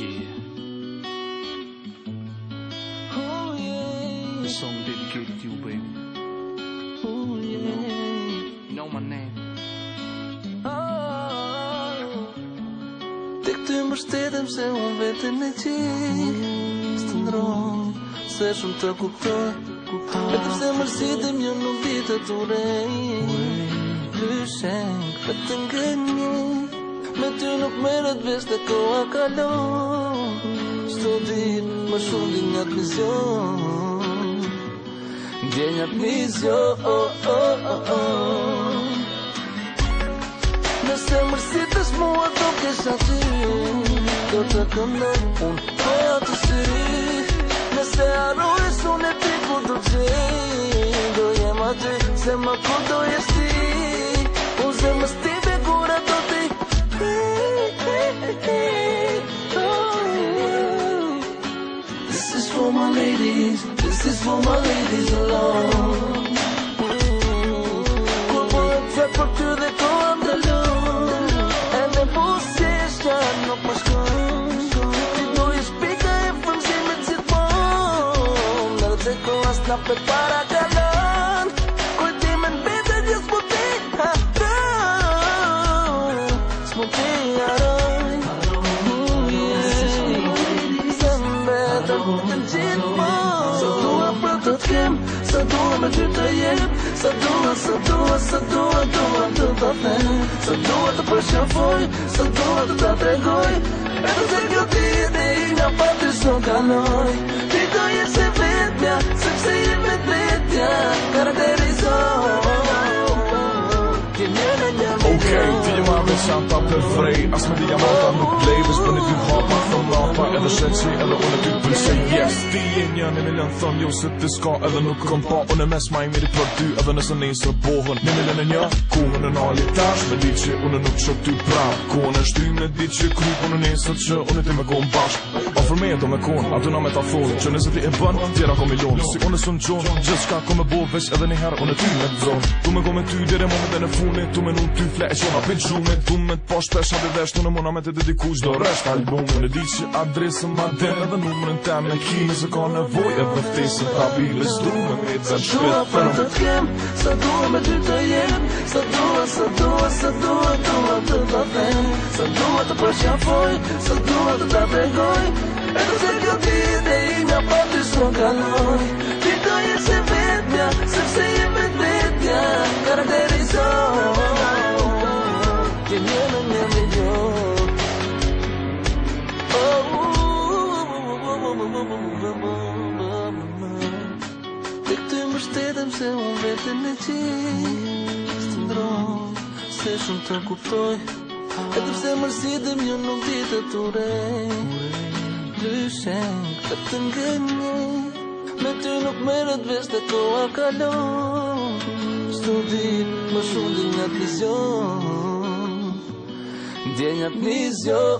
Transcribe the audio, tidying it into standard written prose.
Oh yeah. This song dedicated to you, baby. Oh yeah. You know my name. Tek ty mbështetem se unë vetën e qik Së të ndronë, se shumë të kuptoj Vetëm se mërsitim jo nuk ditë të urej Lyshen, vetën gënjë Me ty nuk meret vesh të koha kalon Shto dit, më shumë din njët mision Dje njët mision Nëse mërsitës mua do kesha ty Do të këndoj unë poja të syri Nëse arrojës unë e ti ku do qej Do jem aty se më ku do jesh ti Unë se më stive gura do ti This is for my ladies This is for my ladies alone Kur po e të fek për ty dhe ko am të lun Nuk më shkon Ti do i shpika e frëmzimit gjithmon Nërë të ko as na për para kalon Kujtimin bete gjithë s'mu ti haroj S'mu ti haroj Se mbetër të gjithmon Sa dua për të t'kem Sa dua me ty të jem Sa dua të të them Sa dua të përshafoj Sa dua të ta tregoj Edhe se kjo ti dhe i nga pa ty s'no kaloj Ti do jesh e vetja Sepse jem me vetja Karakterizoj Okej, ti je ma veçanta për vrej As me diamanta nuk blej Vesh për një dy hapa, thëm rapa Edhe sheqi, edhe unë ty pëlqej Yes, ti je një milion thëm Jo se ti s'ka edhe nuk kom pa Unë e mes ma i miri për ty Edhe nëse nesër bohën Një milion e një, kohën e nali tash Me di që unë nuk shok ty prap Kohën e shty me di që kryp Unë nesër që unë ti me kohën bashk Ofër me e do me kohën, a du na me ta thonë Që nëse ti e bën, tjera ko milion Si unë së në qonë, gjithë shka ko me bo Vesh edhe një herë unë ty me të zonë Tu me go me ty dire moment e në funit Tu me nuk ty fle e qona pin shumit Tu me t'pa shpesh hadi vesh Tu në mona me të dediku qdo resht albumin E di që adresën ma den edhe numërin tem me ki Nëse ka nevoj edhe ftesën tabiles Du me me të shpit për të t'kem Sa dua me ty të jem Sa dua të ta them Sa dua të përshafoj Sa dua të ta tregoj Edhe se kjo ti dhe i nga pa ty s'no kaloj Ti do jesh e vetja Sepse jem me vetja Karakterizoj Ti njënë një milion Tek ty mbështetem se unë vetën e qik Së të ndronë Se shumë të kuptoj Edhe pse mërzitim jo nuk ditë të urej Lyshen, vetën gënjë Me ty nuk meret vesh të koha kalon Shto dit, më shumë din njët mision Dje njët mision